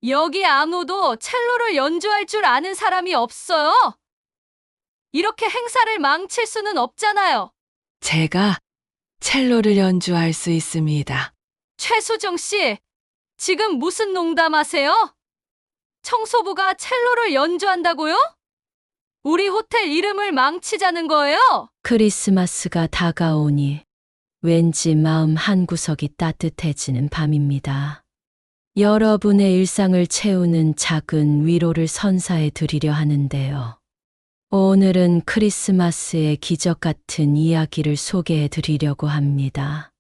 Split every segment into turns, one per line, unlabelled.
여기 아무도 첼로를 연주할 줄 아는 사람이 없어요. 이렇게 행사를 망칠 수는 없잖아요.
제가 첼로를 연주할 수 있습니다.
최수정 씨, 지금 무슨 농담하세요? 청소부가 첼로를 연주한다고요? 우리 호텔 이름을 망치자는 거예요?
크리스마스가 다가오니 왠지 마음 한구석이 따뜻해지는 밤입니다. 여러분의 일상을 채우는 작은 위로를 선사해 드리려 하는데요. 오늘은 크리스마스의 기적 같은 이야기를 소개해 드리려고 합니다.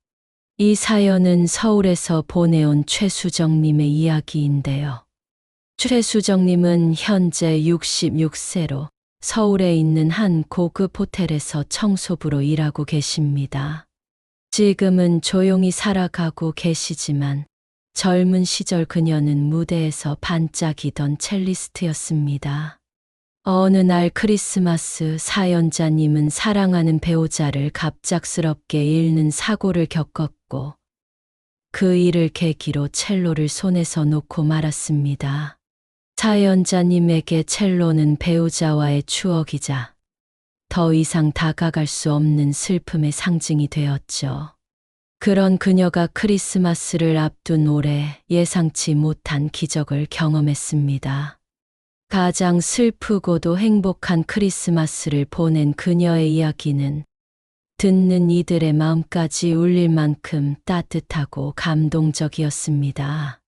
이 사연은 서울에서 보내온 최수정님의 이야기인데요. 최수정님은 현재 66세로 서울에 있는 한 고급 호텔에서 청소부로 일하고 계십니다. 지금은 조용히 살아가고 계시지만 젊은 시절 그녀는 무대에서 반짝이던 첼리스트였습니다. 어느 날 크리스마스 사연자님은 사랑하는 배우자를 갑작스럽게 잃는 사고를 겪었고 그 일을 계기로 첼로를 손에서 놓고 말았습니다. 사연자님에게 첼로는 배우자와의 추억이자 더 이상 다가갈 수 없는 슬픔의 상징이 되었죠. 그런 그녀가 크리스마스를 앞둔 올해 예상치 못한 기적을 경험했습니다. 가장 슬프고도 행복한 크리스마스를 보낸 그녀의 이야기는 듣는 이들의 마음까지 울릴 만큼 따뜻하고 감동적이었습니다.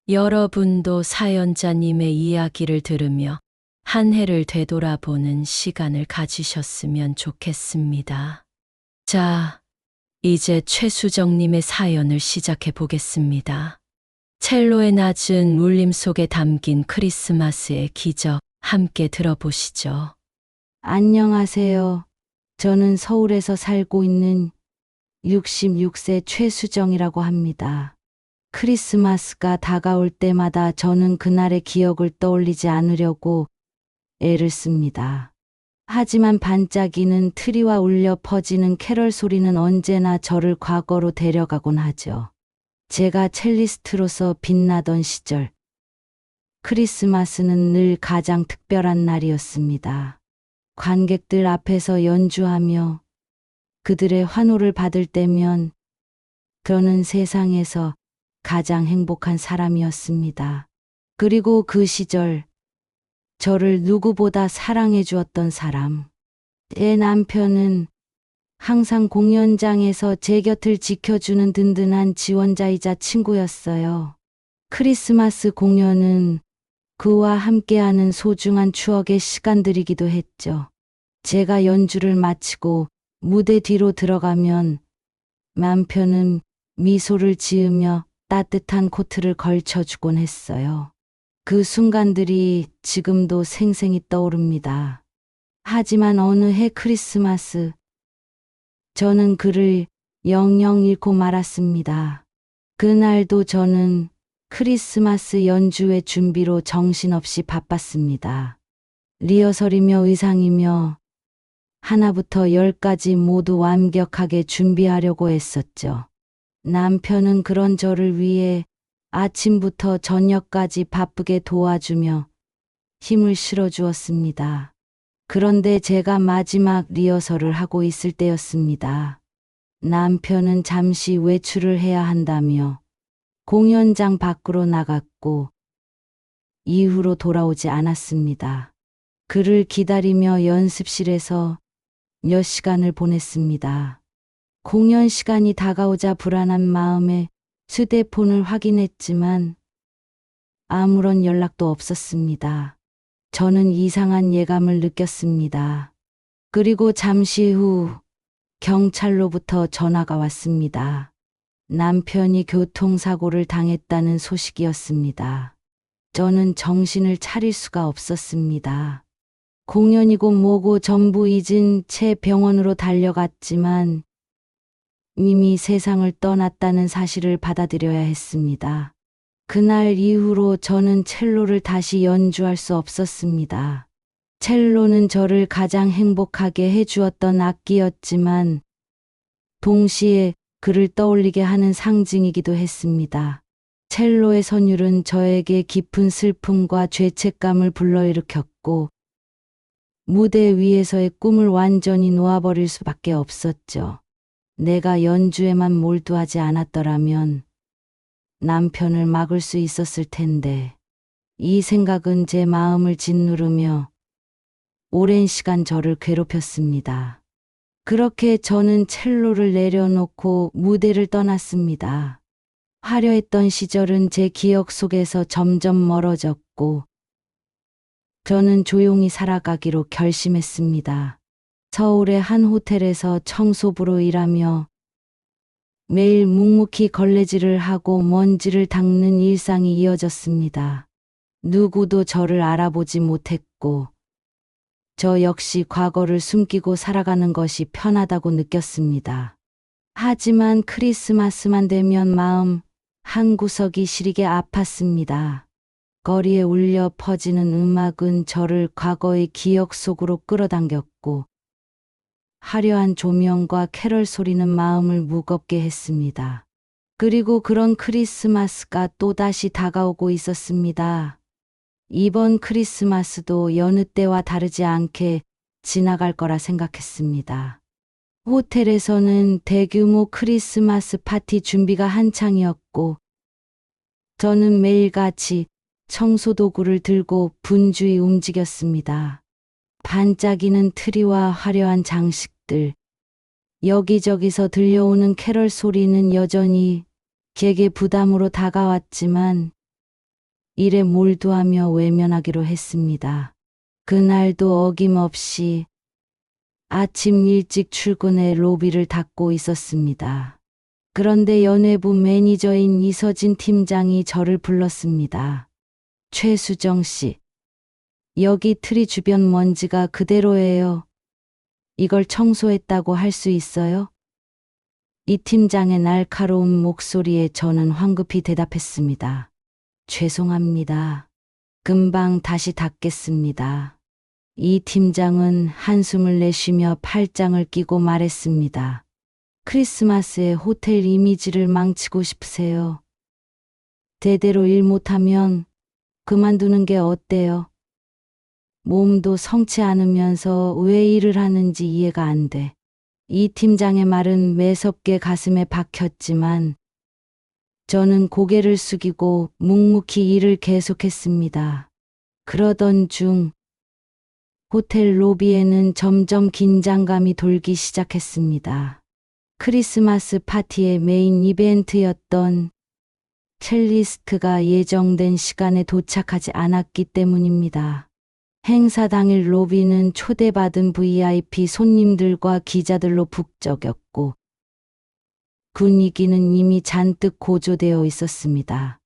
여러분도 사연자님의 이야기를 들으며 한 해를 되돌아보는 시간을 가지셨으면 좋겠습니다. 자, 이제 최수정님의 사연을 시작해 보겠습니다. 첼로의 낮은 울림 속에 담긴 크리스마스의 기적 함께 들어보시죠.
안녕하세요. 저는 서울에서 살고 있는 66세 최수정이라고 합니다. 크리스마스가 다가올 때마다 저는 그날의 기억을 떠올리지 않으려고 애를 씁니다. 하지만 반짝이는 트리와 울려 퍼지는 캐럴 소리는 언제나 저를 과거로 데려가곤 하죠. 제가 첼리스트로서 빛나던 시절, 크리스마스는 늘 가장 특별한 날이었습니다. 관객들 앞에서 연주하며 그들의 환호를 받을 때면 저는 세상에서 가장 행복한 사람이었습니다. 그리고 그 시절, 저를 누구보다 사랑해 주었던 사람, 제 남편은 항상 공연장에서 제 곁을 지켜주는 든든한 지원자이자 친구였어요. 크리스마스 공연은 그와 함께하는 소중한 추억의 시간들이기도 했죠. 제가 연주를 마치고 무대 뒤로 들어가면 남편은 미소를 지으며 따뜻한 코트를 걸쳐주곤 했어요. 그 순간들이 지금도 생생히 떠오릅니다. 하지만 어느 해 크리스마스, 저는 그를 영영 잃고 말았습니다. 그날도 저는 크리스마스 연주회 준비로 정신없이 바빴습니다. 리허설이며 의상이며 하나부터 10까지 모두 완벽하게 준비하려고 했었죠. 남편은 그런 저를 위해 아침부터 저녁까지 바쁘게 도와주며 힘을 실어주었습니다. 그런데 제가 마지막 리허설을 하고 있을 때였습니다. 남편은 잠시 외출을 해야 한다며 공연장 밖으로 나갔고 이후로 돌아오지 않았습니다. 그를 기다리며 연습실에서 몇 시간을 보냈습니다. 공연 시간이 다가오자 불안한 마음에 휴대폰을 확인했지만 아무런 연락도 없었습니다. 저는 이상한 예감을 느꼈습니다. 그리고 잠시 후 경찰로부터 전화가 왔습니다. 남편이 교통사고를 당했다는 소식이었습니다. 저는 정신을 차릴 수가 없었습니다. 공연이고 뭐고 전부 잊은 채 병원으로 달려갔지만 이미 세상을 떠났다는 사실을 받아들여야 했습니다. 그날 이후로 저는 첼로를 다시 연주할 수 없었습니다. 첼로는 저를 가장 행복하게 해주었던 악기였지만 동시에 그를 떠올리게 하는 상징이기도 했습니다. 첼로의 선율은 저에게 깊은 슬픔과 죄책감을 불러일으켰고 무대 위에서의 꿈을 완전히 놓아버릴 수밖에 없었죠. 내가 연주에만 몰두하지 않았더라면 남편을 막을 수 있었을 텐데 이 생각은 제 마음을 짓누르며 오랜 시간 저를 괴롭혔습니다. 그렇게 저는 첼로를 내려놓고 무대를 떠났습니다. 화려했던 시절은 제 기억 속에서 점점 멀어졌고 저는 조용히 살아가기로 결심했습니다. 서울의 한 호텔에서 청소부로 일하며 매일 묵묵히 걸레질을 하고 먼지를 닦는 일상이 이어졌습니다. 누구도 저를 알아보지 못했고 저 역시 과거를 숨기고 살아가는 것이 편하다고 느꼈습니다. 하지만 크리스마스만 되면 마음 한구석이 시리게 아팠습니다. 거리에 울려 퍼지는 음악은 저를 과거의 기억 속으로 끌어당겼고 화려한 조명과 캐럴 소리는 마음을 무겁게 했습니다. 그리고 그런 크리스마스가 또다시 다가오고 있었습니다. 이번 크리스마스도 여느 때와 다르지 않게 지나갈 거라 생각했습니다. 호텔에서는 대규모 크리스마스 파티 준비가 한창이었고 저는 매일같이 청소도구를 들고 분주히 움직였습니다. 반짝이는 트리와 화려한 장식들, 여기저기서 들려오는 캐럴 소리는 여전히 제게 부담으로 다가왔지만 일에 몰두하며 외면하기로 했습니다. 그날도 어김없이 아침 일찍 출근해 로비를 닦고 있었습니다. 그런데 연예부 매니저인 이서진 팀장이 저를 불렀습니다. 최수정 씨, 여기 트리 주변 먼지가 그대로예요. 이걸 청소했다고 할 수 있어요? 이 팀장의 날카로운 목소리에 저는 황급히 대답했습니다. 죄송합니다. 금방 다시 닦겠습니다. 이 팀장은 한숨을 내쉬며 팔짱을 끼고 말했습니다. 크리스마스에 호텔 이미지를 망치고 싶으세요? 제대로 일 못하면 그만두는 게 어때요? 몸도 성치 않으면서 왜 일을 하는지 이해가 안 돼. 이 팀장의 말은 매섭게 가슴에 박혔지만 저는 고개를 숙이고 묵묵히 일을 계속했습니다. 그러던 중 호텔 로비에는 점점 긴장감이 돌기 시작했습니다. 크리스마스 파티의 메인 이벤트였던 첼리스트가 예정된 시간에 도착하지 않았기 때문입니다. 행사 당일 로비는 초대받은 VIP 손님들과 기자들로 북적였고 분위기는 이미 잔뜩 고조되어 있었습니다.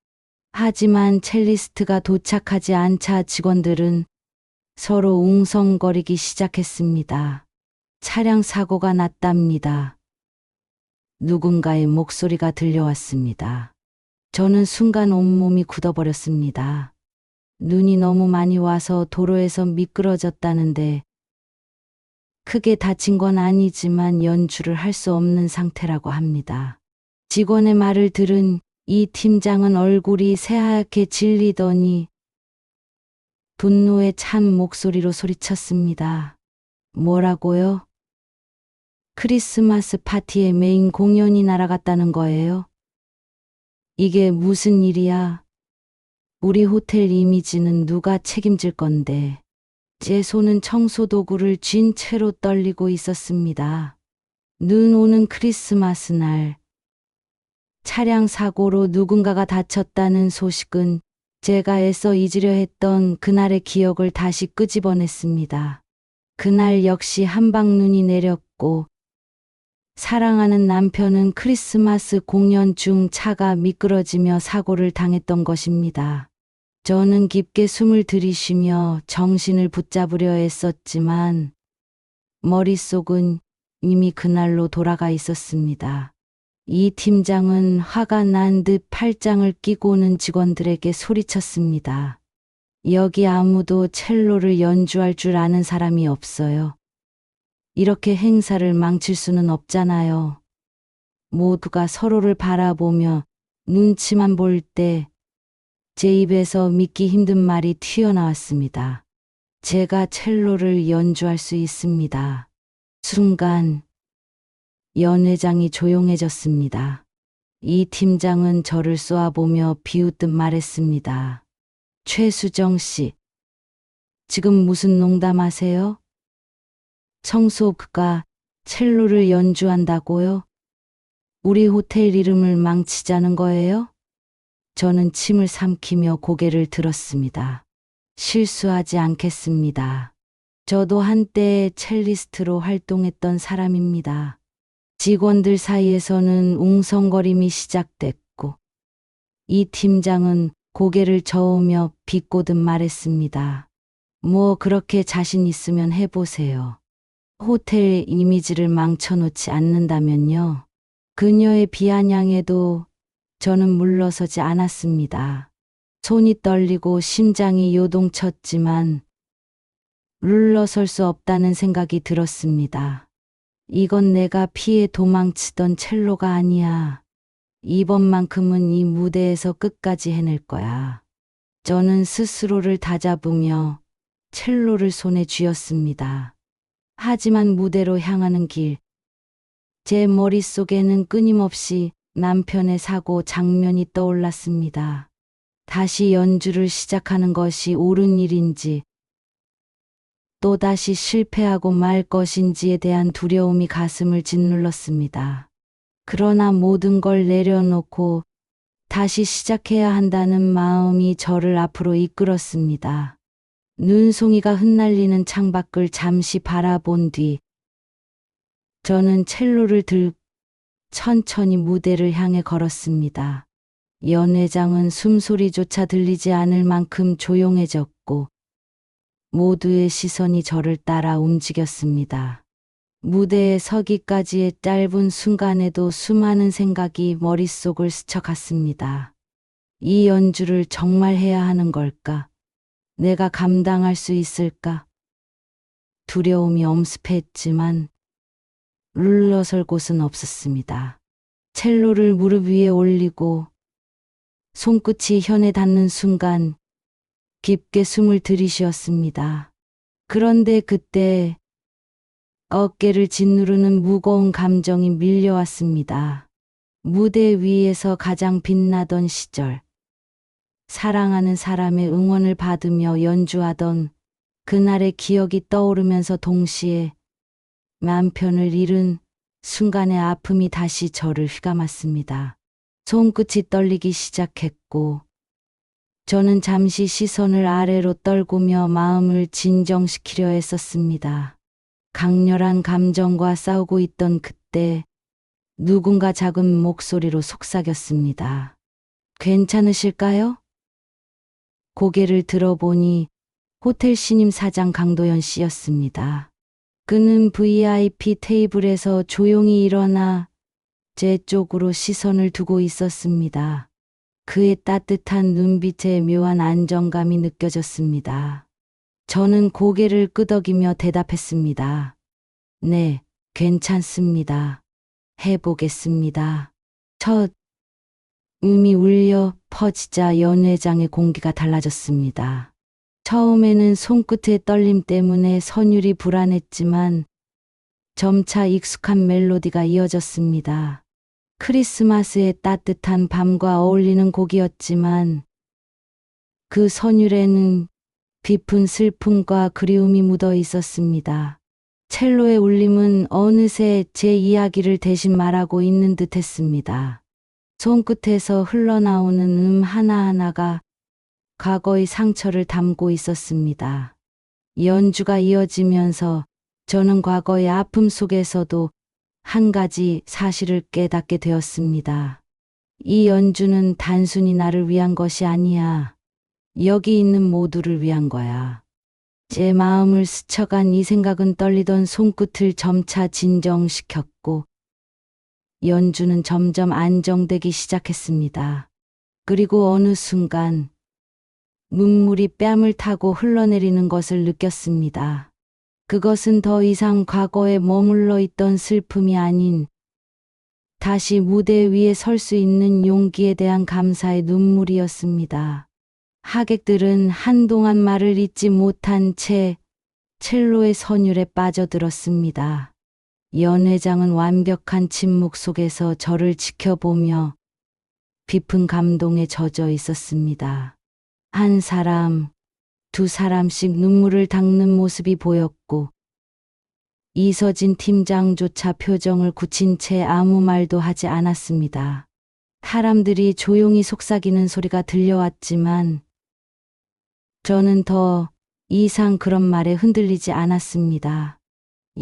하지만 첼리스트가 도착하지 않자 직원들은 서로 웅성거리기 시작했습니다. 차량 사고가 났답니다. 누군가의 목소리가 들려왔습니다. 저는 순간 온몸이 굳어버렸습니다. 눈이 너무 많이 와서 도로에서 미끄러졌다는데 크게 다친 건 아니지만 연주를 할 수 없는 상태라고 합니다. 직원의 말을 들은 이 팀장은 얼굴이 새하얗게 질리더니 분노에 찬 목소리로 소리쳤습니다. 뭐라고요? 크리스마스 파티의 메인 공연이 날아갔다는 거예요? 이게 무슨 일이야? 우리 호텔 이미지는 누가 책임질 건데. 제 손은 청소도구를 쥔 채로 떨리고 있었습니다. 눈 오는 크리스마스 날. 차량 사고로 누군가가 다쳤다는 소식은 제가 애써 잊으려 했던 그날의 기억을 다시 끄집어냈습니다. 그날 역시 한방눈이 내렸고 사랑하는 남편은 크리스마스 공연 중 차가 미끄러지며 사고를 당했던 것입니다. 저는 깊게 숨을 들이쉬며 정신을 붙잡으려 애썼지만 머릿속은 이미 그날로 돌아가 있었습니다. 이 팀장은 화가 난 듯 팔짱을 끼고 오는 직원들에게 소리쳤습니다. 여기 아무도 첼로를 연주할 줄 아는 사람이 없어요. 이렇게 행사를 망칠 수는 없잖아요. 모두가 서로를 바라보며 눈치만 볼 때 제 입에서 믿기 힘든 말이 튀어나왔습니다. 제가 첼로를 연주할 수 있습니다. 순간 연회장이 조용해졌습니다. 이 팀장은 저를 쏘아보며 비웃듯 말했습니다. 최수정 씨, 지금 무슨 농담하세요? 청소부가 첼로를 연주한다고요? 우리 호텔 이름을 망치자는 거예요? 저는 침을 삼키며 고개를 들었습니다. 실수하지 않겠습니다. 저도 한때 첼리스트로 활동했던 사람입니다. 직원들 사이에서는 웅성거림이 시작됐고, 이 팀장은 고개를 저으며 비꼬듯 말했습니다. 뭐 그렇게 자신 있으면 해보세요. 호텔 이미지를 망쳐놓지 않는다면요. 그녀의 비아냥에도 저는 물러서지 않았습니다. 손이 떨리고 심장이 요동쳤지만 물러설 수 없다는 생각이 들었습니다. 이건 내가 피해 도망치던 첼로가 아니야. 이번만큼은 이 무대에서 끝까지 해낼 거야. 저는 스스로를 다잡으며 첼로를 손에 쥐었습니다. 하지만 무대로 향하는 길, 제 머릿속에는 끊임없이 남편의 사고 장면이 떠올랐습니다. 다시 연주를 시작하는 것이 옳은 일인지, 또다시 실패하고 말 것인지에 대한 두려움이 가슴을 짓눌렀습니다. 그러나 모든 걸 내려놓고 다시 시작해야 한다는 마음이 저를 앞으로 이끌었습니다. 눈송이가 흩날리는 창밖을 잠시 바라본 뒤, 저는 첼로를 들고 천천히 무대를 향해 걸었습니다. 연회장은 숨소리조차 들리지 않을 만큼 조용해졌고 모두의 시선이 저를 따라 움직였습니다. 무대에 서기까지의 짧은 순간에도 수많은 생각이 머릿속을 스쳐갔습니다. 이 연주를 정말 해야 하는 걸까? 내가 감당할 수 있을까? 두려움이 엄습했지만 물러설 곳은 없었습니다. 첼로를 무릎 위에 올리고 손끝이 현에 닿는 순간 깊게 숨을 들이쉬었습니다. 그런데 그때 어깨를 짓누르는 무거운 감정이 밀려왔습니다. 무대 위에서 가장 빛나던 시절, 사랑하는 사람의 응원을 받으며 연주하던 그날의 기억이 떠오르면서 동시에 남편을 잃은 순간의 아픔이 다시 저를 휘감았습니다. 손끝이 떨리기 시작했고 저는 잠시 시선을 아래로 떨구며 마음을 진정시키려 했었습니다. 강렬한 감정과 싸우고 있던 그때 누군가 작은 목소리로 속삭였습니다. 괜찮으실까요? 고개를 들어보니 호텔 신임 사장 강도연 씨였습니다. 그는 VIP 테이블에서 조용히 일어나 제 쪽으로 시선을 두고 있었습니다. 그의 따뜻한 눈빛에 묘한 안정감이 느껴졌습니다. 저는 고개를 끄덕이며 대답했습니다. 네, 괜찮습니다. 해보겠습니다. 첫 음이 울려 퍼지자 연회장의 공기가 달라졌습니다. 처음에는 손끝의 떨림 때문에 선율이 불안했지만 점차 익숙한 멜로디가 이어졌습니다. 크리스마스의 따뜻한 밤과 어울리는 곡이었지만 그 선율에는 깊은 슬픔과 그리움이 묻어 있었습니다. 첼로의 울림은 어느새 제 이야기를 대신 말하고 있는 듯 했습니다. 손끝에서 흘러나오는 하나하나가 과거의 상처를 담고 있었습니다. 연주가 이어지면서 저는 과거의 아픔 속에서도 한 가지 사실을 깨닫게 되었습니다. 이 연주는 단순히 나를 위한 것이 아니야. 여기 있는 모두를 위한 거야. 제 마음을 스쳐간 이 생각은 떨리던 손끝을 점차 진정시켰고 연주는 점점 안정되기 시작했습니다. 그리고 어느 순간 눈물이 뺨을 타고 흘러내리는 것을 느꼈습니다. 그것은 더 이상 과거에 머물러 있던 슬픔이 아닌 다시 무대 위에 설 수 있는 용기에 대한 감사의 눈물이었습니다. 하객들은 한동안 말을 잇지 못한 채 첼로의 선율에 빠져들었습니다. 연 회장은 완벽한 침묵 속에서 저를 지켜보며 깊은 감동에 젖어 있었습니다. 한 사람, 두 사람씩 눈물을 닦는 모습이 보였고, 이서진 팀장조차 표정을 굳힌 채 아무 말도 하지 않았습니다. 사람들이 조용히 속삭이는 소리가 들려왔지만, 저는 더 이상 그런 말에 흔들리지 않았습니다.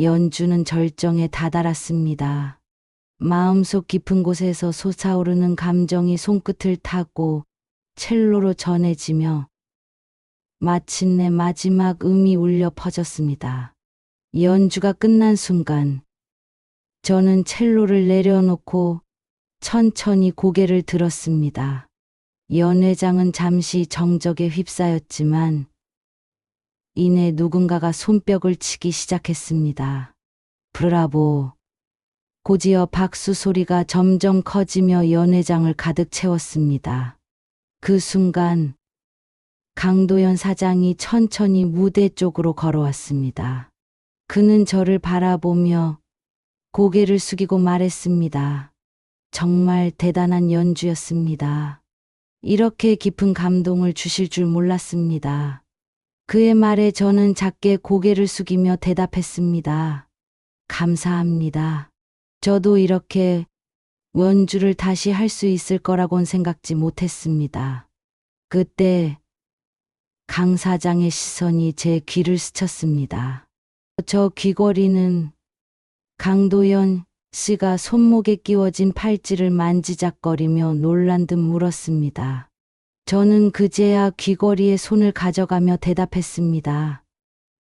연주는 절정에 다다랐습니다. 마음속 깊은 곳에서 솟아오르는 감정이 손끝을 타고 첼로로 전해지며 마침내 마지막 음이 울려 퍼졌습니다. 연주가 끝난 순간 저는 첼로를 내려놓고 천천히 고개를 들었습니다. 연 회장은 잠시 정적에 휩싸였지만 이내 누군가가 손뼉을 치기 시작했습니다. 브라보! 곧이어 박수 소리가 점점 커지며 연 회장을 가득 채웠습니다. 그 순간 강도연 사장이 천천히 무대 쪽으로 걸어왔습니다. 그는 저를 바라보며 고개를 숙이고 말했습니다. 정말 대단한 연주였습니다. 이렇게 깊은 감동을 주실 줄 몰랐습니다. 그의 말에 저는 작게 고개를 숙이며 대답했습니다. 감사합니다. 저도 이렇게 연주를 다시 할 수 있을 거라곤 생각지 못했습니다. 그때 강 사장의 시선이 제 귀를 스쳤습니다. 저 귀걸이는 강도연 씨가 손목에 끼워진 팔찌를 만지작거리며 놀란 듯 물었습니다. 저는 그제야 귀걸이에 손을 가져가며 대답했습니다.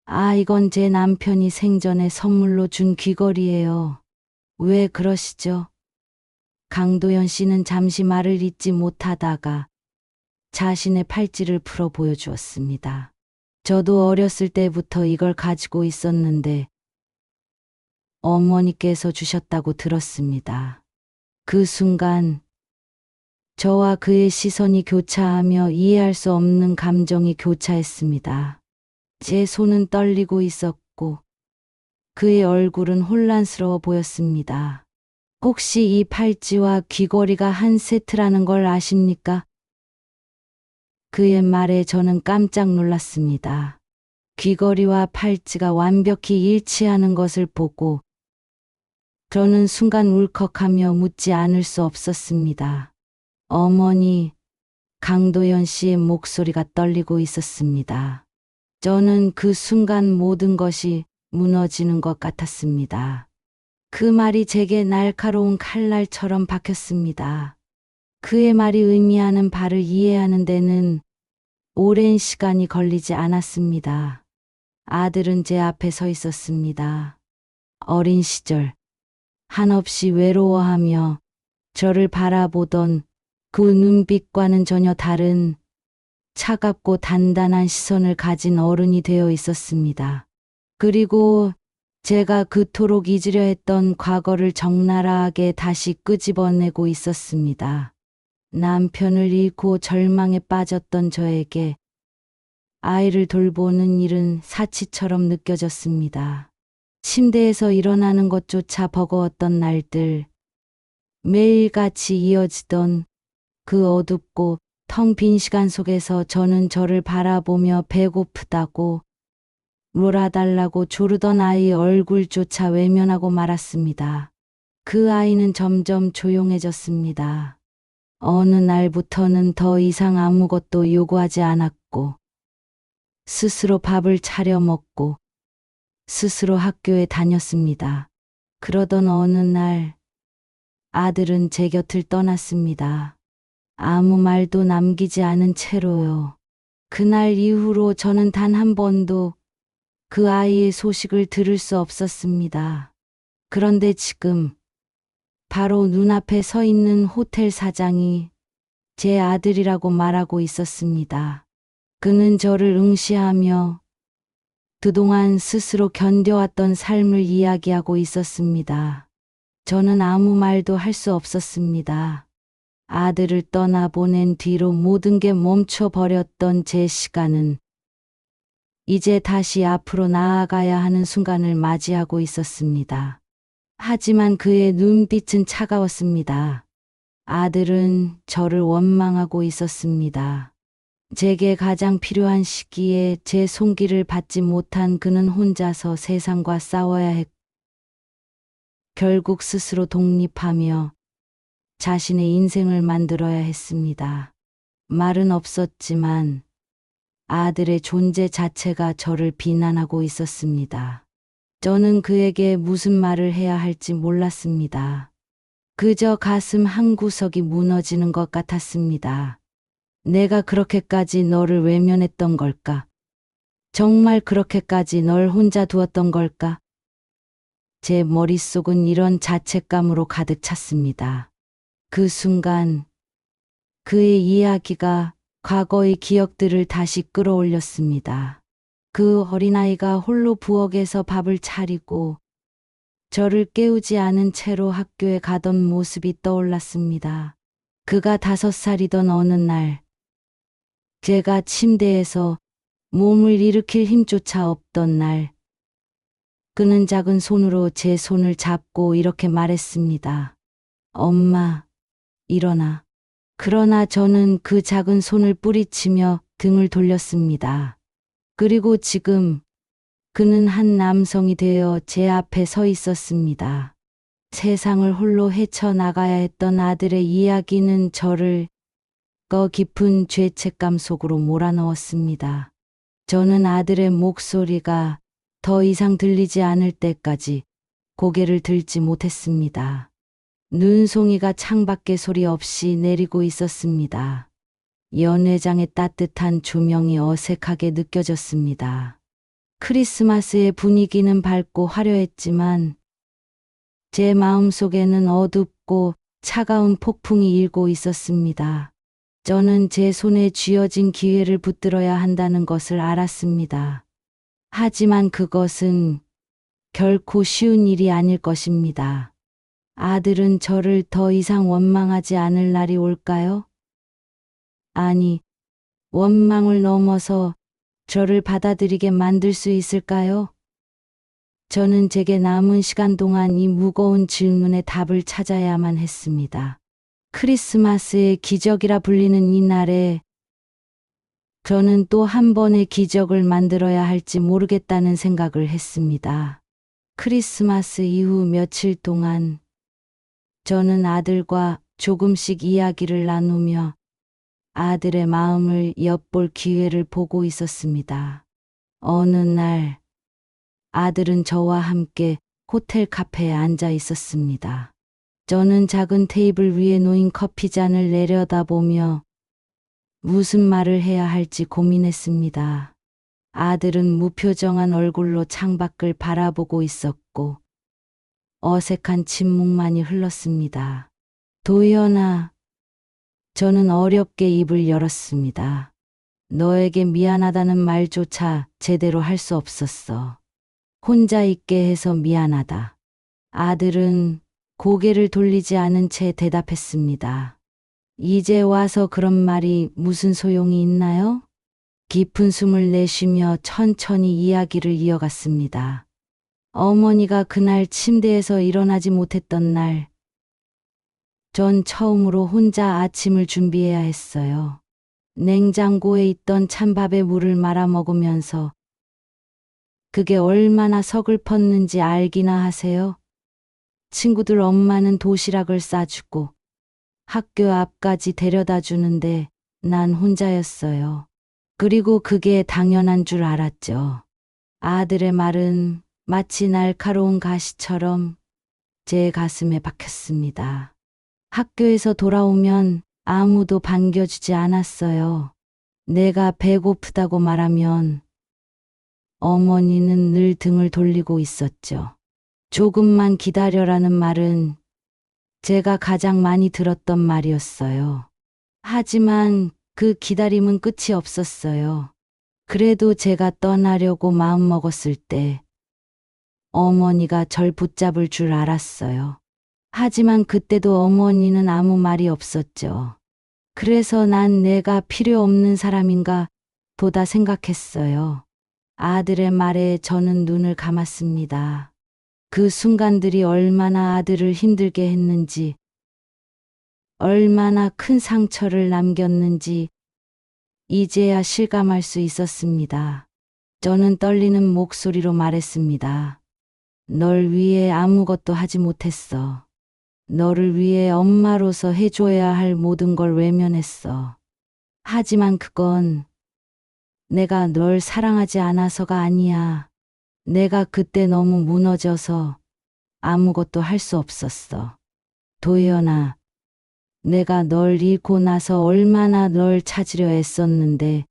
아, 이건 제 남편이 생전에 선물로 준 귀걸이에요. 왜 그러시죠? 강도연 씨는 잠시 말을 잇지 못하다가 자신의 팔찌를 풀어 보여주었습니다. 저도 어렸을 때부터 이걸 가지고 있었는데 어머니께서 주셨다고 들었습니다. 그 순간 저와 그의 시선이 교차하며 이해할 수 없는 감정이 교차했습니다. 제 손은 떨리고 있었고 그의 얼굴은 혼란스러워 보였습니다. 혹시 이 팔찌와 귀걸이가 한 세트라는 걸 아십니까? 그의 말에 저는 깜짝 놀랐습니다. 귀걸이와 팔찌가 완벽히 일치하는 것을 보고 저는 순간 울컥하며 묻지 않을 수 없었습니다. 어머니, 강도연 씨의 목소리가 떨리고 있었습니다. 저는 그 순간 모든 것이 무너지는 것 같았습니다. 그 말이 제게 날카로운 칼날처럼 박혔습니다. 그의 말이 의미하는 바를 이해하는 데는 오랜 시간이 걸리지 않았습니다. 아들은 제 앞에 서 있었습니다. 어린 시절 한없이 외로워하며 저를 바라보던 그 눈빛과는 전혀 다른 차갑고 단단한 시선을 가진 어른이 되어 있었습니다. 그리고 제가 그토록 잊으려 했던 과거를 적나라하게 다시 끄집어내고 있었습니다. 남편을 잃고 절망에 빠졌던 저에게 아이를 돌보는 일은 사치처럼 느껴졌습니다. 침대에서 일어나는 것조차 버거웠던 날들, 매일같이 이어지던 그 어둡고 텅 빈 시간 속에서 저는 저를 바라보며 배고프다고 놀아달라고 조르던 아이의 얼굴조차 외면하고 말았습니다. 그 아이는 점점 조용해졌습니다. 어느 날부터는 더 이상 아무것도 요구하지 않았고 스스로 밥을 차려 먹고 스스로 학교에 다녔습니다. 그러던 어느 날 아들은 제 곁을 떠났습니다. 아무 말도 남기지 않은 채로요. 그날 이후로 저는 단 한 번도 그 아이의 소식을 들을 수 없었습니다. 그런데 지금 바로 눈앞에 서 있는 호텔 사장이 제 아들이라고 말하고 있었습니다. 그는 저를 응시하며 그동안 스스로 견뎌왔던 삶을 이야기하고 있었습니다. 저는 아무 말도 할 수 없었습니다. 아들을 떠나보낸 뒤로 모든 게 멈춰버렸던 제 시간은 이제 다시 앞으로 나아가야 하는 순간을 맞이하고 있었습니다. 하지만 그의 눈빛은 차가웠습니다. 아들은 저를 원망하고 있었습니다. 제게 가장 필요한 시기에 제 손길을 받지 못한 그는 혼자서 세상과 싸워야 했고, 결국 스스로 독립하며 자신의 인생을 만들어야 했습니다. 말은 없었지만 아들의 존재 자체가 저를 비난하고 있었습니다. 저는 그에게 무슨 말을 해야 할지 몰랐습니다. 그저 가슴 한구석이 무너지는 것 같았습니다. 내가 그렇게까지 너를 외면했던 걸까? 정말 그렇게까지 널 혼자 두었던 걸까? 제 머릿속은 이런 자책감으로 가득 찼습니다. 그 순간 그의 이야기가 과거의 기억들을 다시 끌어올렸습니다. 그 어린아이가 홀로 부엌에서 밥을 차리고 저를 깨우지 않은 채로 학교에 가던 모습이 떠올랐습니다. 그가 5살이던 어느 날, 제가 침대에서 몸을 일으킬 힘조차 없던 날, 그는 작은 손으로 제 손을 잡고 이렇게 말했습니다. 엄마, 일어나. 그러나 저는 그 작은 손을 뿌리치며 등을 돌렸습니다. 그리고 지금 그는 한 남성이 되어 제 앞에 서 있었습니다. 세상을 홀로 헤쳐나가야 했던 아들의 이야기는 저를 깊은 죄책감 속으로 몰아넣었습니다. 저는 아들의 목소리가 더 이상 들리지 않을 때까지 고개를 들지 못했습니다. 눈송이가 창밖에 소리 없이 내리고 있었습니다. 연회장의 따뜻한 조명이 어색하게 느껴졌습니다. 크리스마스의 분위기는 밝고 화려했지만 제 마음속에는 어둡고 차가운 폭풍이 일고 있었습니다. 저는 제 손에 쥐어진 기회를 붙들어야 한다는 것을 알았습니다. 하지만 그것은 결코 쉬운 일이 아닐 것입니다. 아들은 저를 더 이상 원망하지 않을 날이 올까요? 아니, 원망을 넘어서 저를 받아들이게 만들 수 있을까요? 저는 제게 남은 시간 동안 이 무거운 질문에 답을 찾아야만 했습니다. 크리스마스의 기적이라 불리는 이 날에 저는 또 한 번의 기적을 만들어야 할지 모르겠다는 생각을 했습니다. 크리스마스 이후 며칠 동안 저는 아들과 조금씩 이야기를 나누며 아들의 마음을 엿볼 기회를 보고 있었습니다. 어느 날 아들은 저와 함께 호텔 카페에 앉아 있었습니다. 저는 작은 테이블 위에 놓인 커피잔을 내려다보며 무슨 말을 해야 할지 고민했습니다. 아들은 무표정한 얼굴로 창밖을 바라보고 있었고 어색한 침묵만이 흘렀습니다. 도연아, 저는 어렵게 입을 열었습니다. 너에게 미안하다는 말조차 제대로 할 수 없었어. 혼자 있게 해서 미안하다. 아들은 고개를 돌리지 않은 채 대답했습니다. 이제 와서 그런 말이 무슨 소용이 있나요? 깊은 숨을 내쉬며 천천히 이야기를 이어갔습니다. 어머니가 그날 침대에서 일어나지 못했던 날, 전 처음으로 혼자 아침을 준비해야 했어요. 냉장고에 있던 찬밥에 물을 말아 먹으면서 그게 얼마나 서글펐는지 알기나 하세요? 친구들 엄마는 도시락을 싸주고 학교 앞까지 데려다 주는데 난 혼자였어요. 그리고 그게 당연한 줄 알았죠. 아들의 말은 마치 날카로운 가시처럼 제 가슴에 박혔습니다. 학교에서 돌아오면 아무도 반겨주지 않았어요. 내가 배고프다고 말하면 어머니는 늘 등을 돌리고 있었죠. 조금만 기다려라는 말은 제가 가장 많이 들었던 말이었어요. 하지만 그 기다림은 끝이 없었어요. 그래도 제가 떠나려고 마음먹었을 때 어머니가 절 붙잡을 줄 알았어요. 하지만 그때도 어머니는 아무 말이 없었죠. 그래서 난 내가 필요 없는 사람인가 보다 생각했어요. 아들의 말에 저는 눈을 감았습니다. 그 순간들이 얼마나 아들을 힘들게 했는지, 얼마나 큰 상처를 남겼는지 이제야 실감할 수 있었습니다. 저는 떨리는 목소리로 말했습니다. 널 위해 아무것도 하지 못했어. 너를 위해 엄마로서 해줘야 할 모든 걸 외면했어. 하지만 그건 내가 널 사랑하지 않아서가 아니야. 내가 그때 너무 무너져서 아무것도 할 수 없었어. 도연아, 내가 널 잃고 나서 얼마나 널 찾으려 애썼는데,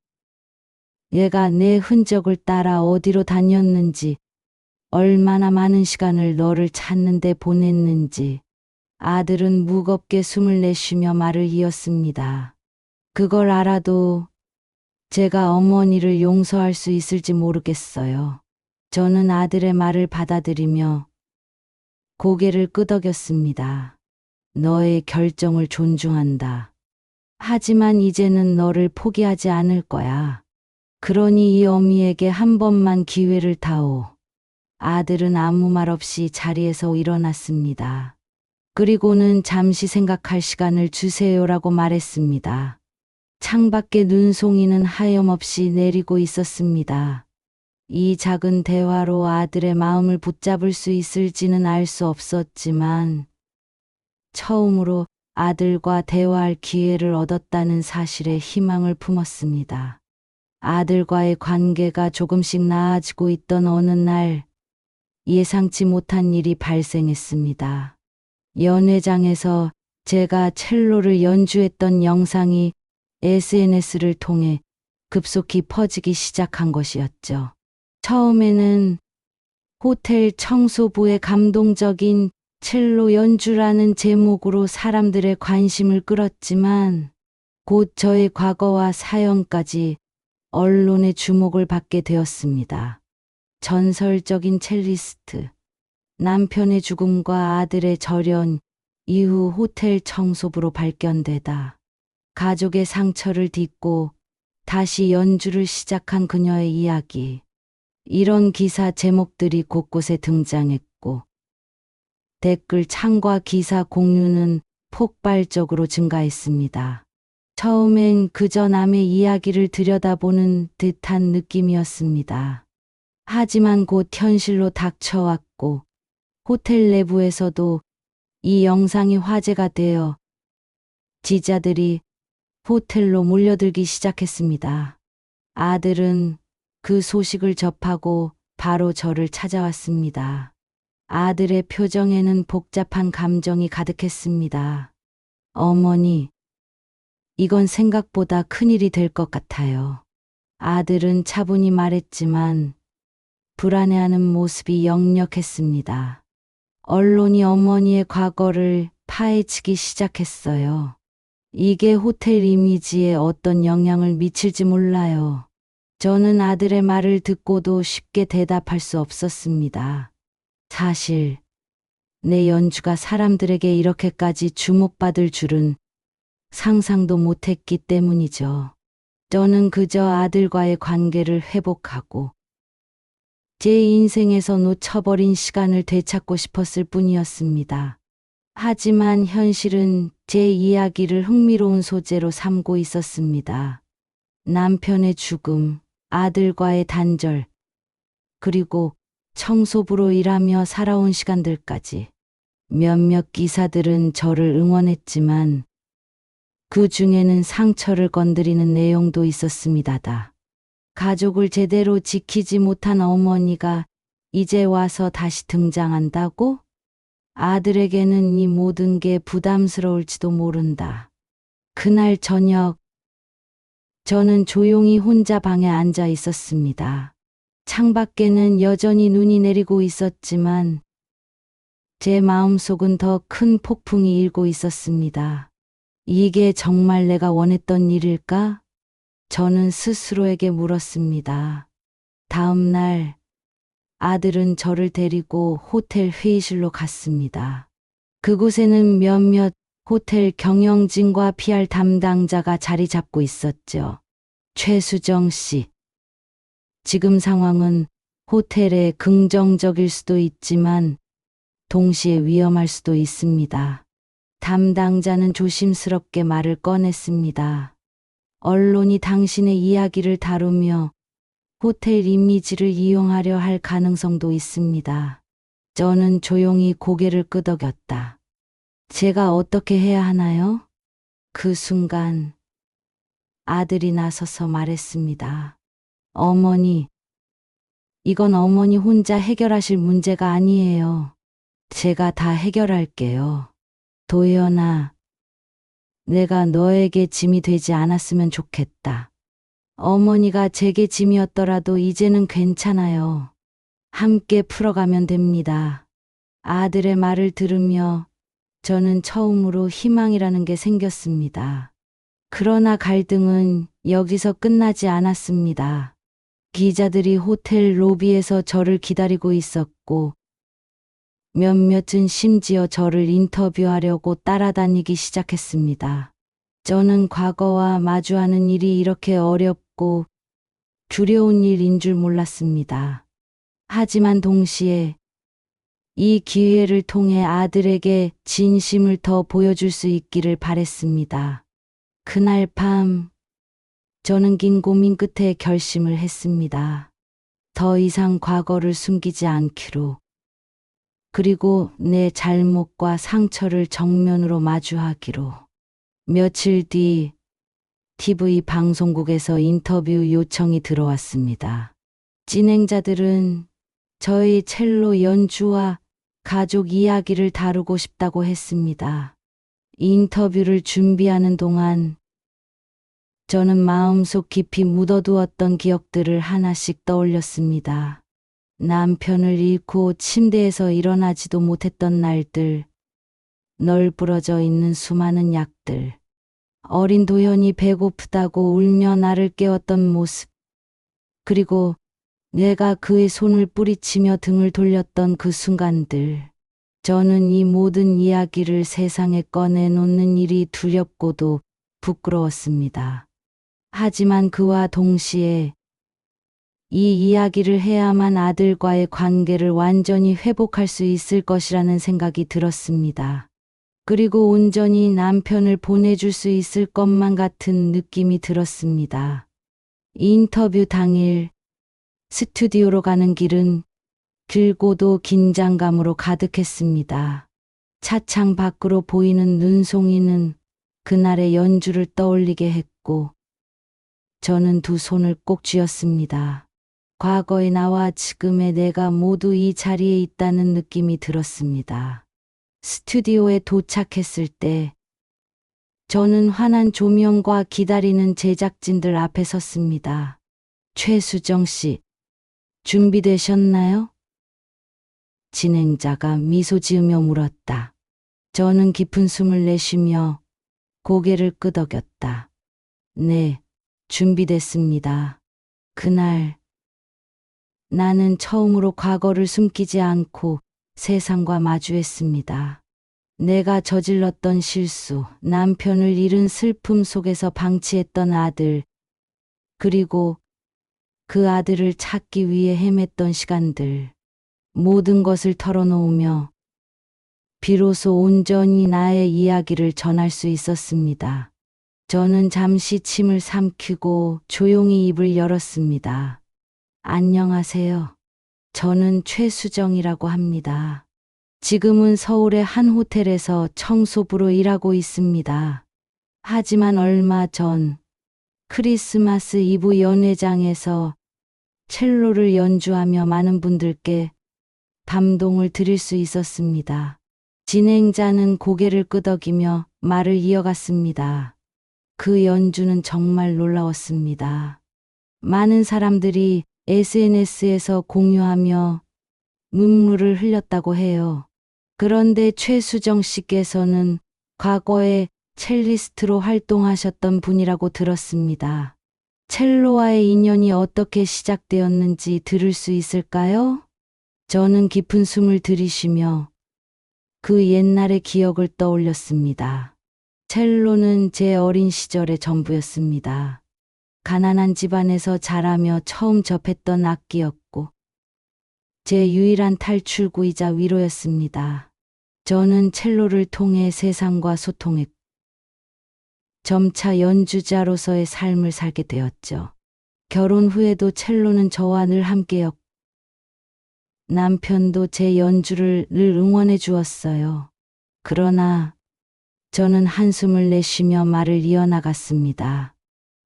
얘가 내 흔적을 따라 어디로 다녔는지, 얼마나 많은 시간을 너를 찾는데 보냈는지. 아들은 무겁게 숨을 내쉬며 말을 이었습니다. 그걸 알아도 제가 어머니를 용서할 수 있을지 모르겠어요. 저는 아들의 말을 받아들이며 고개를 끄덕였습니다. 너의 결정을 존중한다. 하지만 이제는 너를 포기하지 않을 거야. 그러니 이 어미에게 한 번만 기회를 다오. 아들은 아무 말 없이 자리에서 일어났습니다. 그리고는 잠시 생각할 시간을 주세요라고 말했습니다. 창밖에 눈송이는 하염없이 내리고 있었습니다. 이 작은 대화로 아들의 마음을 붙잡을 수 있을지는 알 수 없었지만, 처음으로 아들과 대화할 기회를 얻었다는 사실에 희망을 품었습니다. 아들과의 관계가 조금씩 나아지고 있던 어느 날, 예상치 못한 일이 발생했습니다. 연회장에서 제가 첼로를 연주했던 영상이 SNS를 통해 급속히 퍼지기 시작한 것이었죠. 처음에는 호텔 청소부의 감동적인 첼로 연주라는 제목으로 사람들의 관심을 끌었지만, 곧 저의 과거와 사연까지 언론의 주목을 받게 되었습니다. 전설적인 첼리스트, 남편의 죽음과 아들의 절연 이후 호텔 청소부로 발견되다 가족의 상처를 딛고 다시 연주를 시작한 그녀의 이야기. 이런 기사 제목들이 곳곳에 등장했고, 댓글 창과 기사 공유는 폭발적으로 증가했습니다. 처음엔 그저 남의 이야기를 들여다보는 듯한 느낌이었습니다. 하지만 곧 현실로 닥쳐왔고, 호텔 내부에서도 이 영상이 화제가 되어 지자들이 호텔로 몰려들기 시작했습니다. 아들은 그 소식을 접하고 바로 저를 찾아왔습니다. 아들의 표정에는 복잡한 감정이 가득했습니다. 어머니, 이건 생각보다 큰일이 될 것 같아요. 아들은 차분히 말했지만 불안해하는 모습이 역력했습니다. 언론이 어머니의 과거를 파헤치기 시작했어요. 이게 호텔 이미지에 어떤 영향을 미칠지 몰라요. 저는 아들의 말을 듣고도 쉽게 대답할 수 없었습니다. 사실 내 연주가 사람들에게 이렇게까지 주목받을 줄은 상상도 못했기 때문이죠. 저는 그저 아들과의 관계를 회복하고 제 인생에서 놓쳐버린 시간을 되찾고 싶었을 뿐이었습니다. 하지만 현실은 제 이야기를 흥미로운 소재로 삼고 있었습니다. 남편의 죽음, 아들과의 단절, 그리고 청소부로 일하며 살아온 시간들까지. 몇몇 기사들은 저를 응원했지만 그 중에는 상처를 건드리는 내용도 있었습니다. 가족을 제대로 지키지 못한 어머니가 이제 와서 다시 등장한다고? 아들에게는 이 모든 게 부담스러울지도 모른다. 그날 저녁, 저는 조용히 혼자 방에 앉아 있었습니다. 창밖에는 여전히 눈이 내리고 있었지만 제 마음속은 더 큰 폭풍이 일고 있었습니다. 이게 정말 내가 원했던 일일까? 저는 스스로에게 물었습니다. 다음 날 아들은 저를 데리고 호텔 회의실로 갔습니다. 그곳에는 몇몇 호텔 경영진과 PR 담당자가 자리 잡고 있었죠. 최수정 씨. 지금 상황은 호텔에 긍정적일 수도 있지만 동시에 위험할 수도 있습니다. 담당자는 조심스럽게 말을 꺼냈습니다. 언론이 당신의 이야기를 다루며 호텔 이미지를 이용하려 할 가능성도 있습니다. 저는 조용히 고개를 끄덕였다. 제가 어떻게 해야 하나요? 그 순간 아들이 나서서 말했습니다. 어머니, 이건 어머니 혼자 해결하실 문제가 아니에요. 제가 다 해결할게요. 도연아, 내가 너에게 짐이 되지 않았으면 좋겠다. 어머니가 제게 짐이었더라도 이제는 괜찮아요. 함께 풀어가면 됩니다. 아들의 말을 들으며 저는 처음으로 희망이라는 게 생겼습니다. 그러나 갈등은 여기서 끝나지 않았습니다. 기자들이 호텔 로비에서 저를 기다리고 있었고 몇몇은 심지어 저를 인터뷰하려고 따라다니기 시작했습니다. 저는 과거와 마주하는 일이 이렇게 어렵고 두려운 일인 줄 몰랐습니다. 하지만 동시에 이 기회를 통해 아들에게 진심을 더 보여줄 수 있기를 바랬습니다. 그날 밤, 저는 긴 고민 끝에 결심을 했습니다. 더 이상 과거를 숨기지 않기로. 그리고 내 잘못과 상처를 정면으로 마주하기로. 며칠 뒤 TV 방송국에서 인터뷰 요청이 들어왔습니다. 진행자들은 저의 첼로 연주와 가족 이야기를 다루고 싶다고 했습니다. 인터뷰를 준비하는 동안 저는 마음속 깊이 묻어두었던 기억들을 하나씩 떠올렸습니다. 남편을 잃고 침대에서 일어나지도 못했던 날들, 널브러져 있는 수많은 약들, 어린 도현이 배고프다고 울며 나를 깨웠던 모습, 그리고 내가 그의 손을 뿌리치며 등을 돌렸던 그 순간들. 저는 이 모든 이야기를 세상에 꺼내놓는 일이 두렵고도 부끄러웠습니다. 하지만 그와 동시에 이 이야기를 해야만 아들과의 관계를 완전히 회복할 수 있을 것이라는 생각이 들었습니다. 그리고 온전히 남편을 보내줄 수 있을 것만 같은 느낌이 들었습니다. 인터뷰 당일 스튜디오로 가는 길은 길고도 긴장감으로 가득했습니다. 차창 밖으로 보이는 눈송이는 그날의 연주를 떠올리게 했고 저는 두 손을 꼭 쥐었습니다. 과거의 나와 지금의 내가 모두 이 자리에 있다는 느낌이 들었습니다. 스튜디오에 도착했을 때 저는 환한 조명과 기다리는 제작진들 앞에 섰습니다. 최수정 씨, 준비되셨나요? 진행자가 미소 지으며 물었다. 저는 깊은 숨을 내쉬며 고개를 끄덕였다. 네, 준비됐습니다. 그날 나는 처음으로 과거를 숨기지 않고 세상과 마주했습니다. 내가 저질렀던 실수, 남편을 잃은 슬픔 속에서 방치했던 아들, 그리고 그 아들을 찾기 위해 헤맸던 시간들, 모든 것을 털어놓으며 비로소 온전히 나의 이야기를 전할 수 있었습니다. 저는 잠시 침을 삼키고 조용히 입을 열었습니다. 안녕하세요. 저는 최수정이라고 합니다. 지금은 서울의 한 호텔에서 청소부로 일하고 있습니다. 하지만 얼마 전 크리스마스 이브 연회장에서 첼로를 연주하며 많은 분들께 감동을 드릴 수 있었습니다. 진행자는 고개를 끄덕이며 말을 이어갔습니다. 그 연주는 정말 놀라웠습니다. 많은 사람들이 SNS에서 공유하며 눈물을 흘렸다고 해요. 그런데 최수정 씨께서는 과거에 첼리스트로 활동하셨던 분이라고 들었습니다. 첼로와의 인연이 어떻게 시작되었는지 들을 수 있을까요? 저는 깊은 숨을 들이쉬며 그 옛날의 기억을 떠올렸습니다. 첼로는 제 어린 시절의 전부였습니다. 가난한 집안에서 자라며 처음 접했던 악기였고, 제 유일한 탈출구이자 위로였습니다. 저는 첼로를 통해 세상과 소통했고, 점차 연주자로서의 삶을 살게 되었죠. 결혼 후에도 첼로는 저와 늘 함께였고, 남편도 제 연주를 늘 응원해 주었어요. 그러나 저는 한숨을 내쉬며 말을 이어나갔습니다.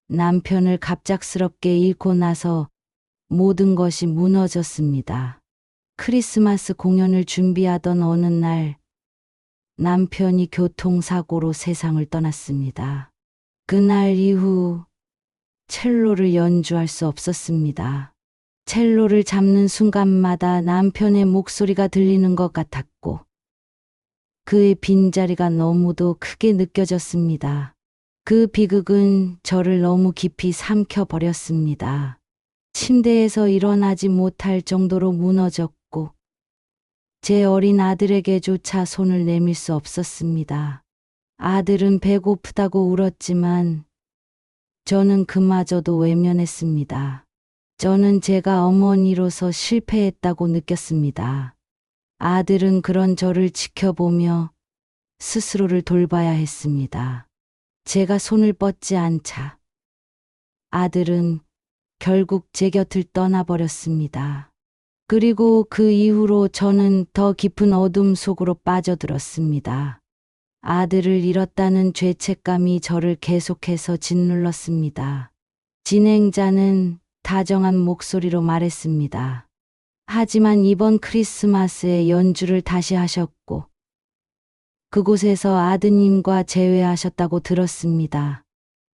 남편을 갑작스럽게 잃고 나서 모든 것이 무너졌습니다. 크리스마스 공연을 준비하던 어느 날 남편이 교통사고로 세상을 떠났습니다. 그날 이후 첼로를 연주할 수 없었습니다. 첼로를 잡는 순간마다 남편의 목소리가 들리는 것 같았고, 그의 빈자리가 너무도 크게 느껴졌습니다. 그 비극은 저를 너무 깊이 삼켜버렸습니다. 침대에서 일어나지 못할 정도로 무너졌고, 제 어린 아들에게조차 손을 내밀 수 없었습니다. 아들은 배고프다고 울었지만, 저는 그마저도 외면했습니다. 저는 제가 어머니로서 실패했다고 느꼈습니다. 아들은 그런 저를 지켜보며 스스로를 돌봐야 했습니다. 제가 손을 뻗지 않자 아들은 결국 제 곁을 떠나버렸습니다. 그리고 그 이후로 저는 더 깊은 어둠 속으로 빠져들었습니다. 아들을 잃었다는 죄책감이 저를 계속해서 짓눌렀습니다. 진행자는 다정한 목소리로 말했습니다. 하지만 이번 크리스마스에 연주를 다시 하셨고, 그곳에서 아드님과 재회하셨다고 들었습니다.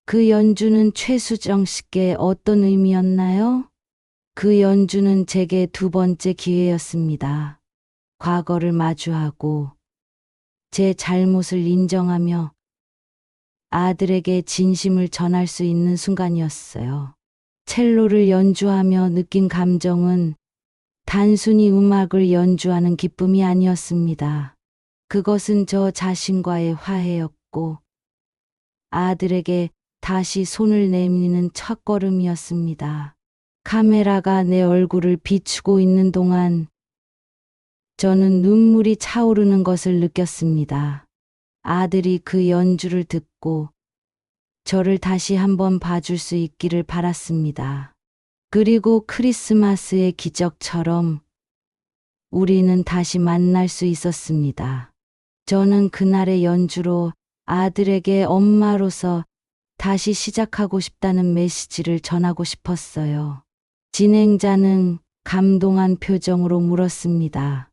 그 연주는 최수정 씨께 어떤 의미였나요? 그 연주는 제게 두 번째 기회였습니다. 과거를 마주하고 제 잘못을 인정하며 아들에게 진심을 전할 수 있는 순간이었어요. 첼로를 연주하며 느낀 감정은 단순히 음악을 연주하는 기쁨이 아니었습니다. 그것은 저 자신과의 화해였고, 아들에게 다시 손을 내미는 첫걸음이었습니다. 카메라가 내 얼굴을 비추고 있는 동안 저는 눈물이 차오르는 것을 느꼈습니다. 아들이 그 연주를 듣고 저를 다시 한번 봐줄 수 있기를 바랐습니다. 그리고 크리스마스의 기적처럼 우리는 다시 만날 수 있었습니다. 저는 그날의 연주로 아들에게 엄마로서 다시 시작하고 싶다는 메시지를 전하고 싶었어요. 진행자는 감동한 표정으로 물었습니다.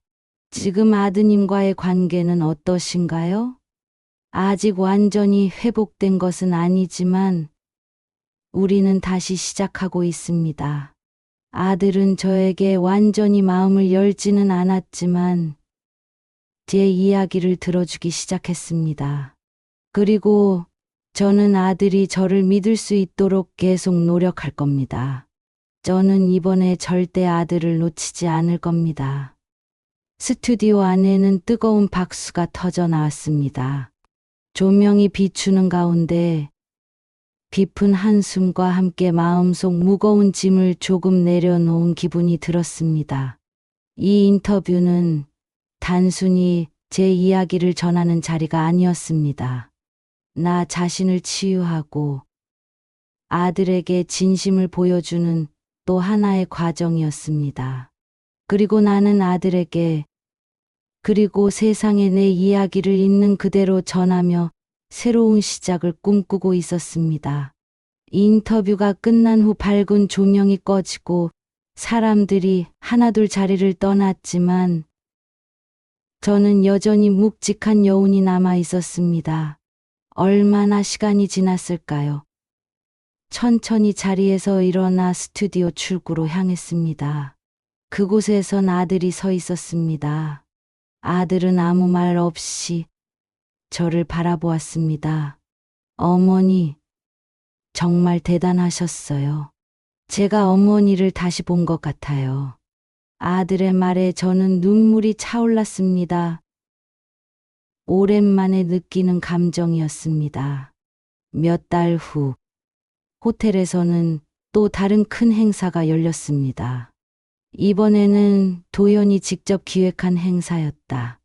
지금 아드님과의 관계는 어떠신가요? 아직 완전히 회복된 것은 아니지만 우리는 다시 시작하고 있습니다. 아들은 저에게 완전히 마음을 열지는 않았지만 제 이야기를 들어주기 시작했습니다. 그리고 저는 아들이 저를 믿을 수 있도록 계속 노력할 겁니다. 저는 이번에 절대 아들을 놓치지 않을 겁니다. 스튜디오 안에는 뜨거운 박수가 터져 나왔습니다. 조명이 비추는 가운데 깊은 한숨과 함께 마음속 무거운 짐을 조금 내려놓은 기분이 들었습니다. 이 인터뷰는 단순히 제 이야기를 전하는 자리가 아니었습니다. 나 자신을 치유하고 아들에게 진심을 보여주는 또 하나의 과정이었습니다. 그리고 나는 아들에게, 그리고 세상에 내 이야기를 있는 그대로 전하며 새로운 시작을 꿈꾸고 있었습니다. 인터뷰가 끝난 후 밝은 조명이 꺼지고 사람들이 하나둘 자리를 떠났지만 저는 여전히 묵직한 여운이 남아 있었습니다. 얼마나 시간이 지났을까요? 천천히 자리에서 일어나 스튜디오 출구로 향했습니다. 그곳에선 아들이 서 있었습니다. 아들은 아무 말 없이 저를 바라보았습니다. 어머니, 정말 대단하셨어요. 제가 어머니를 다시 본 것 같아요. 아들의 말에 저는 눈물이 차올랐습니다. 오랜만에 느끼는 감정이었습니다. 몇 달 후, 호텔에서는 또 다른 큰 행사가 열렸습니다. 이번에는 도연이 직접 기획한 행사였다.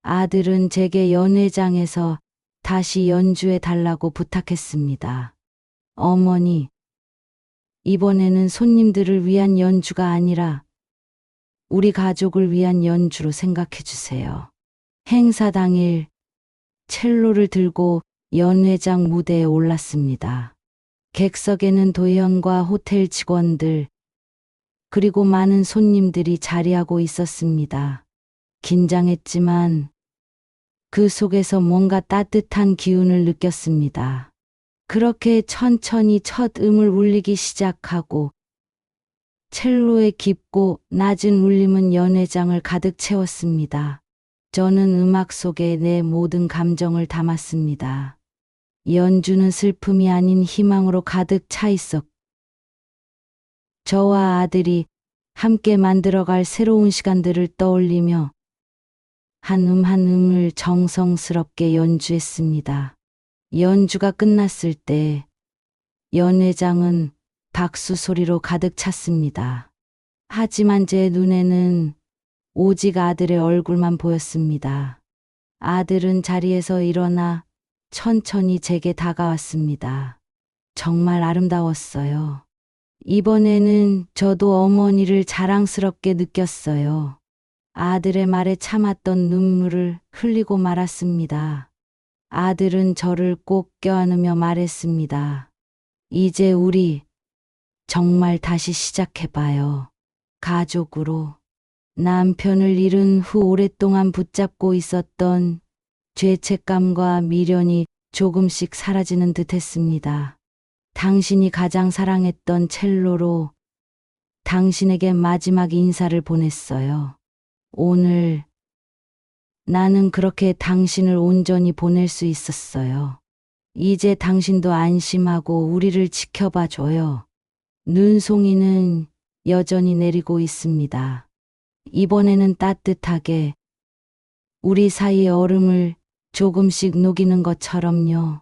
아들은 제게 연회장에서 다시 연주해 달라고 부탁했습니다. 어머니, 이번에는 손님들을 위한 연주가 아니라 우리 가족을 위한 연주로 생각해 주세요. 행사 당일 첼로를 들고 연회장 무대에 올랐습니다. 객석에는 도현과 호텔 직원들, 그리고 많은 손님들이 자리하고 있었습니다. 긴장했지만 그 속에서 뭔가 따뜻한 기운을 느꼈습니다. 그렇게 천천히 첫 음을 울리기 시작하고 첼로의 깊고 낮은 울림은 연회장을 가득 채웠습니다. 저는 음악 속에 내 모든 감정을 담았습니다. 연주는 슬픔이 아닌 희망으로 가득 차 있었고 저와 아들이 함께 만들어갈 새로운 시간들을 떠올리며 한 음을 정성스럽게 연주했습니다. 연주가 끝났을 때 연회장은 박수 소리로 가득 찼습니다. 하지만 제 눈에는 오직 아들의 얼굴만 보였습니다. 아들은 자리에서 일어나 천천히 제게 다가왔습니다. 정말 아름다웠어요. 이번에는 저도 어머니를 자랑스럽게 느꼈어요. 아들의 말에 참았던 눈물을 흘리고 말았습니다. 아들은 저를 꼭 껴안으며 말했습니다. 이제 우리 정말 다시 시작해봐요. 가족으로. 남편을 잃은 후 오랫동안 붙잡고 있었던 죄책감과 미련이 조금씩 사라지는 듯 했습니다. 당신이 가장 사랑했던 첼로로 당신에게 마지막 인사를 보냈어요. 오늘 나는 그렇게 당신을 온전히 보낼 수 있었어요. 이제 당신도 안심하고 우리를 지켜봐 줘요. 눈송이는 여전히 내리고 있습니다. 이번에는 따뜻하게 우리 사이의 얼음을 조금씩 녹이는 것처럼요.